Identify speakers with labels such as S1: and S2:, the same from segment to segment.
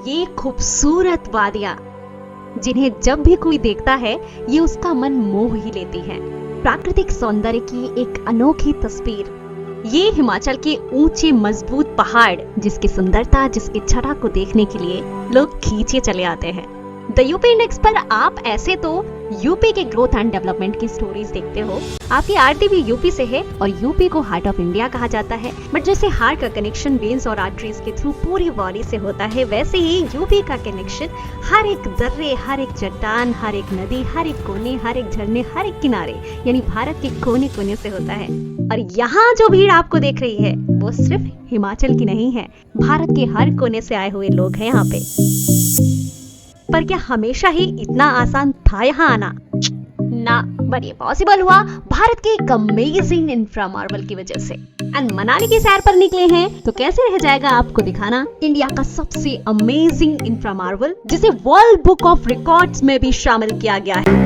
S1: ये खूबसूरत वादियां जिन्हें जब भी कोई देखता है ये उसका मन मोह ही लेती है। प्राकृतिक सौंदर्य की एक अनोखी तस्वीर। ये हिमाचल के ऊंचे मजबूत पहाड़ जिसकी सुंदरता, जिसकी छटा को देखने के लिए लोग खींचे चले आते हैं। द यूपी इंडेक्स पर आप ऐसे तो यूपी के ग्रोथ एंड डेवलपमेंट की स्टोरीज देखते हो। आपकी आरती भी यूपी से है और यूपी को हार्ट ऑफ इंडिया कहा जाता है। बट जैसे हार्ट का कनेक्शन वेन्स और आर्टरीज के थ्रू पूरी बॉडी से होता है, वैसे ही यूपी का कनेक्शन हर एक दर्रे, हर एक चट्टान, हर एक नदी, हर एक कोने, हर एक झरने, हर एक किनारे यानी भारत के कोने कोने से होता है। और यहाँ जो भीड़ आपको देख रही है वो सिर्फ हिमाचल की नहीं है, भारत के हर कोने से आए हुए लोग हैं यहाँ पे। पर क्या हमेशा ही इतना आसान था यहाँ आना? ना, बट ये पॉसिबल हुआ भारत के एक अमेजिंग इंफ्रा मार्वल की वजह से। एंड मनाली की सैर पर निकले हैं तो कैसे रह जाएगा आपको दिखाना इंडिया का सबसे अमेजिंग इंफ्रा मार्वल, जिसे वर्ल्ड बुक ऑफ रिकॉर्ड्स में भी शामिल किया गया है।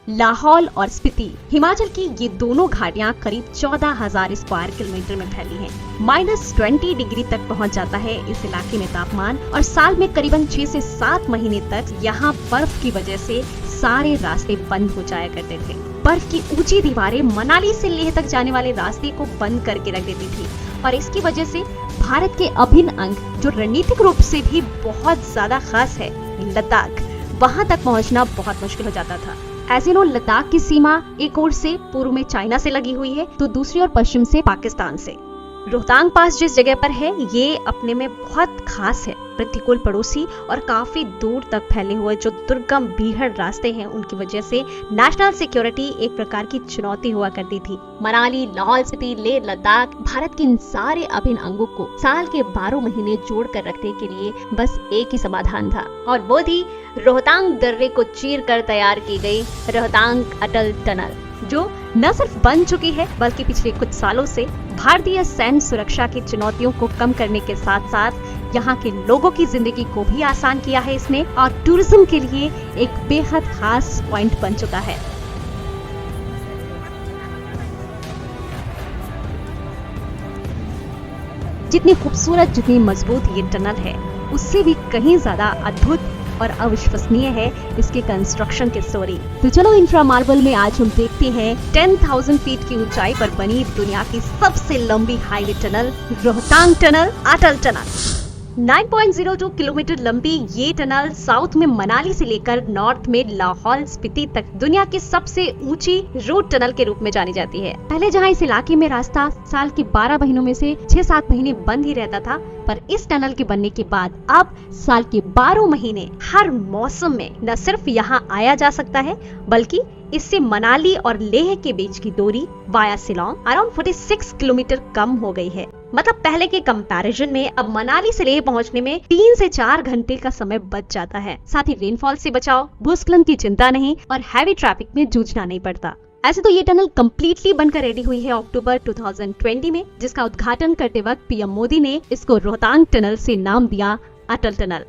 S1: लाहौल और स्पीति, हिमाचल की ये दोनों घाटियां करीब 14,000 स्क्वायर किलोमीटर में फैली हैं। -20 डिग्री तक पहुंच जाता है इस इलाके में तापमान, और साल में करीबन 6 से 7 महीने तक यहाँ बर्फ की वजह से सारे रास्ते बंद हो जाया करते थे। बर्फ की ऊंची दीवारें मनाली से लेह तक जाने वाले रास्ते को बंद करके रख देती थी, और इसकी वजह से भारत के अभिन्न अंग जो रणनीतिक रूप से भी बहुत ज्यादा खास है, लद्दाख, वहाँ तक पहुँचना बहुत मुश्किल हो जाता था। ऐसे नो लद्दाख की सीमा एक ओर से पूर्व में चाइना से लगी हुई है तो दूसरी ओर पश्चिम से पाकिस्तान से। रोहतांग पास जिस जगह पर है ये अपने में बहुत खास है। प्रतिकूल पड़ोसी और काफी दूर तक फैले हुए जो दुर्गम बीहड़ रास्ते हैं उनकी वजह से नेशनल सिक्योरिटी एक प्रकार की चुनौती हुआ करती थी। मनाली, लाहौल स्पीति, लेह, लद्दाख, भारत के इन सारे अभिन्न अंगों को साल के 12 महीने जोड़ कर रखने के लिए बस एक ही समाधान था, और वो थी रोहतांग दर्रे को चीर कर तैयार की गई रोहतांग अटल टनल, जो न सिर्फ बन चुकी है बल्कि पिछले कुछ सालों से भारतीय सैन्य सुरक्षा की चुनौतियों को कम करने के साथ साथ यहाँ के लोगों की जिंदगी को भी आसान किया है इसने, और टूरिज्म के लिए एक बेहद खास पॉइंट बन चुका है। जितनी खूबसूरत, जितनी मजबूत ये टनल है, उससे भी कहीं ज्यादा अद्भुत और अविश्वसनीय है इसके कंस्ट्रक्शन की स्टोरी। तो चलो इंफ्रा मार्वल में आज हम देखते हैं 10,000 फीट की ऊंचाई पर बनी दुनिया की सबसे लंबी हाईवे टनल, रोहतांग टनल, अटल टनल। 9.02 किलोमीटर लंबी ये टनल साउथ में मनाली से लेकर नॉर्थ में लाहौल स्पीति तक दुनिया की सबसे ऊंची रोड टनल के रूप में जानी जाती है। पहले जहां इस इलाके में रास्ता साल के 12 महीनों में से 6-7 महीने बंद ही रहता था, पर इस टनल के बनने के बाद अब साल के 12 महीने हर मौसम में न सिर्फ यहाँ आया जा सकता है बल्कि इससे मनाली और लेह के बीच की दूरी वाया शिलांग अराउंड 46 किलोमीटर कम हो गई है। मतलब पहले के कंपैरिजन में अब मनाली से लेह पहुंचने में 3 से 4 घंटे का समय बच जाता है। साथ ही रेनफॉल से बचाव, भूस्खलन की चिंता नहीं और हैवी ट्रैफिक में जूझना नहीं पड़ता। ऐसे तो ये टनल कम्प्लीटली बनकर रेडी हुई है अक्टूबर 2020 में, जिसका उद्घाटन करते वक्त पीएम मोदी ने इसको रोहतांग टनल से नाम दिया अटल टनल।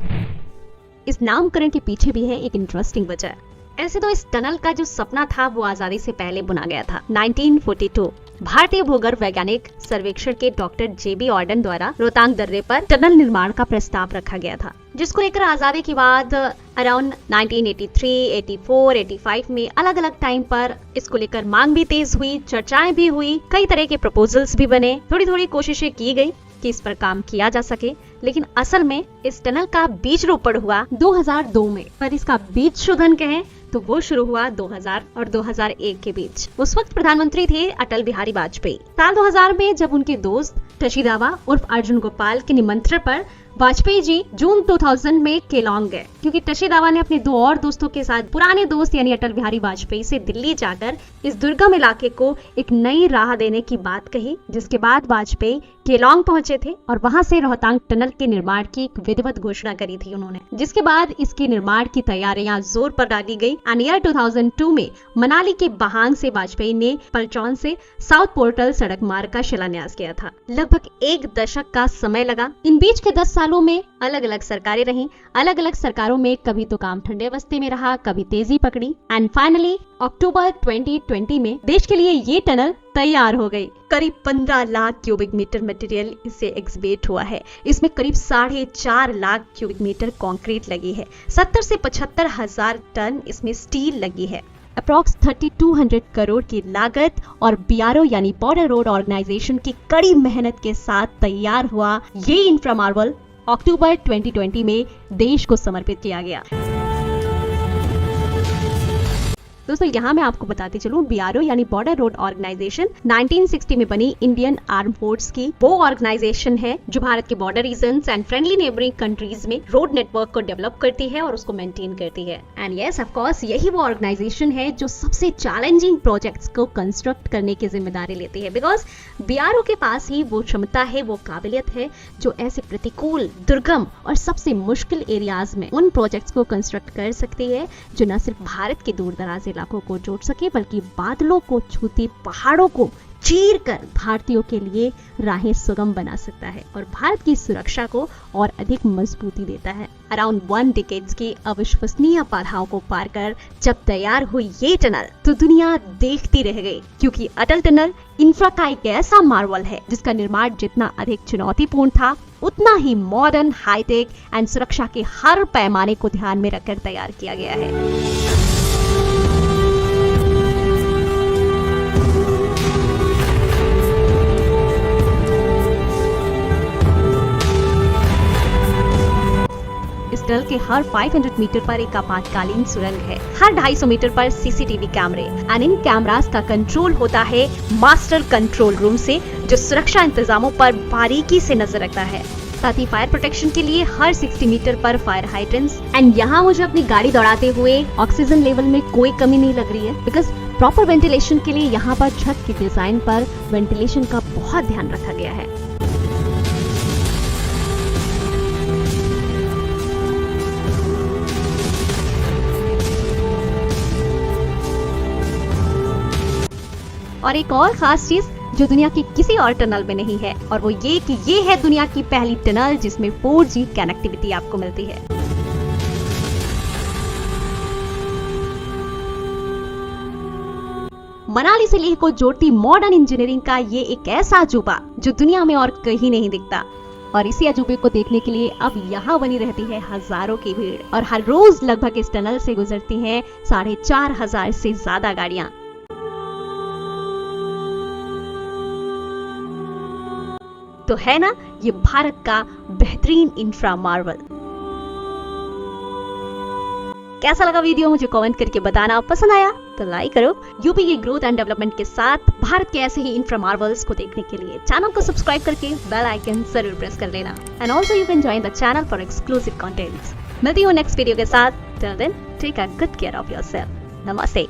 S1: इस नामकरण के पीछे भी है एक इंटरेस्टिंग वजह। ऐसे तो इस टनल का जो सपना था वो आजादी से पहले बुना गया था। 1942 भारतीय भूगर्भ वैज्ञानिक सर्वेक्षण के डॉक्टर जेबी ऑर्डन द्वारा रोहतांग दर्रे पर टनल निर्माण का प्रस्ताव रखा गया था, जिसको लेकर आजादी के बाद अराउंड 1983, 84, 85 में अलग अलग टाइम पर इसको लेकर मांग भी तेज हुई, चर्चाएं भी हुई, कई तरह के प्रपोजल्स भी बने, थोड़ी थोड़ी कोशिशें की गई कि इस पर काम किया जा सके, लेकिन असल में इस टनल का बीज रोपण हुआ 2002 में, पर इसका बीज शोधन कहें तो वो शुरू हुआ 2000 और 2001 के बीच। उस वक्त प्रधानमंत्री थे अटल बिहारी वाजपेयी। साल 2000 में जब उनके दोस्त टशी दावा उर्फ अर्जुन गोपाल के निमंत्रण पर वाजपेयी जी जून 2000 में केलोंग गए क्योंकि टशीदावा ने अपने 2 और दोस्तों के साथ पुराने दोस्त यानी अटल बिहारी वाजपेयी से दिल्ली जाकर इस दुर्गम इलाके को एक नई राह देने की बात कही, जिसके बाद वाजपेयी केलोंग पहुंचे थे और वहां से रोहतांग टनल के निर्माण की एक विधिवत घोषणा करी थी उन्होंने, जिसके बाद इसके निर्माण की तैयारियां जोर पर डाली गई। एंड ईयर 2002 में मनाली के बहांग से वाजपेयी ने पलचौन से साउथ पोर्टल सड़क मार्ग का शिलान्यास किया था। लगभग 1 दशक का समय लगा। इन बीच के 10 सालों में अलग अलग सरकारें रहीं। अलग अलग सरकारों में कभी तो काम ठंडे बस्ते में रहा, कभी तेजी पकड़ी एंड फाइनली अक्टूबर 2020 में देश के लिए ये टनल तैयार हो गई। करीब 15 लाख क्यूबिक मीटर मटेरियल इससे एक्सवेट हुआ है। इसमें करीब 4.5 लाख क्यूबिक मीटर कंक्रीट लगी है। 70 से 75 हजार टन इसमें स्टील लगी है। अप्रॉक्स 3200 करोड़ की लागत और BRO यानी बॉर्डर रोड ऑर्गेनाइजेशन की कड़ी मेहनत के साथ तैयार हुआ ये इंफ्रा मार्वल अक्टूबर 2020 में देश को समर्पित किया गया। दोस्तों यहाँ मैं आपको बताते चलूं, BRO यानी बॉर्डर रोड ऑर्गेनाइजेशन 1960 में बनी इंडियन आर्म फोर्स की वो ऑर्गेनाइजेशन है जो भारत के border regions and friendly neighbouring countries में रोड नेटवर्क को डेवलप करती है और उसको मेंटेन करती है। एंड यस ऑफ कोर्स यही वो ऑर्गेनाइजेशन है जो सबसे चैलेंजिंग प्रोजेक्ट्स को कंस्ट्रक्ट करने की जिम्मेदारी लेती है, बिकॉज BRO के पास ही वो क्षमता है, वो काबिलियत है जो ऐसे प्रतिकूल, दुर्गम और सबसे मुश्किल एरियाज में उन प्रोजेक्ट्स को कंस्ट्रक्ट कर सकती है जो न सिर्फ भारत के दूर दराज इलाकों को जोड़ सके बल्कि बादलों को छूती पहाड़ों को चीर कर भारतीयों के लिए राहें सुगम बना सकता है और भारत की सुरक्षा को और अधिक मजबूती देता है। अराउंड 1 डिकेड्स की अविश्वसनीय बाधाओं को पार कर जब तैयार हुई ये टनल तो दुनिया देखती रह गई, क्योंकि अटल टनल इंफ्रा का एक ऐसा मार्वल है जिसका निर्माण जितना अधिक चुनौतीपूर्ण था उतना ही मॉडर्न, हाईटेक एंड सुरक्षा के हर पैमाने को ध्यान में रखकर तैयार किया गया है। इस टनल के हर 500 मीटर पर एक आपातकालीन सुरंग है। हर 250 मीटर पर CCTV कैमरे एंड इन कैमरास का कंट्रोल होता है मास्टर कंट्रोल रूम से, जो सुरक्षा इंतजामों पर बारीकी से नजर रखता है। साथ ही फायर प्रोटेक्शन के लिए हर 60 मीटर पर फायर हाइड्रेंट्स। एंड यहाँ मुझे अपनी गाड़ी दौड़ाते हुए ऑक्सीजन लेवल में कोई कमी नहीं लग रही है, बिकॉज प्रॉपर वेंटिलेशन के लिए यहाँ पर छत के डिजाइन पर वेंटिलेशन का बहुत ध्यान रखा गया है। और एक और खास चीज जो दुनिया की किसी और टनल में नहीं है, और वो ये कि ये है दुनिया की पहली टनल जिसमें 4G कनेक्टिविटी आपको मिलती है। मनाली से लेह को जोड़ती मॉडर्न इंजीनियरिंग का ये एक ऐसा अजूबा जो दुनिया में और कहीं नहीं दिखता, और इसी अजूबे को देखने के लिए अब यहाँ बनी रहती है हजारों की भीड़ और हर रोज लगभग इस टनल से गुजरती हैं 4500 से ज्यादा गाड़ियां। तो है ना ये भारत का बेहतरीन इंफ्रा मार्वल। कैसा लगा वीडियो मुझे कमेंट करके बताना। पसंद आया तो लाइक करो। यूपी की ग्रोथ एंड डेवलपमेंट के साथ भारत के ऐसे ही इंफ्रा मार्वल्स को देखने के लिए चैनल को सब्सक्राइब करके बेल आइकन जरूर प्रेस कर लेना। And also you can join the channel for exclusive contents. मिलती हूँ नेक्स्ट वीडियो के साथ। Till then take a good care of yourself. नमस्ते।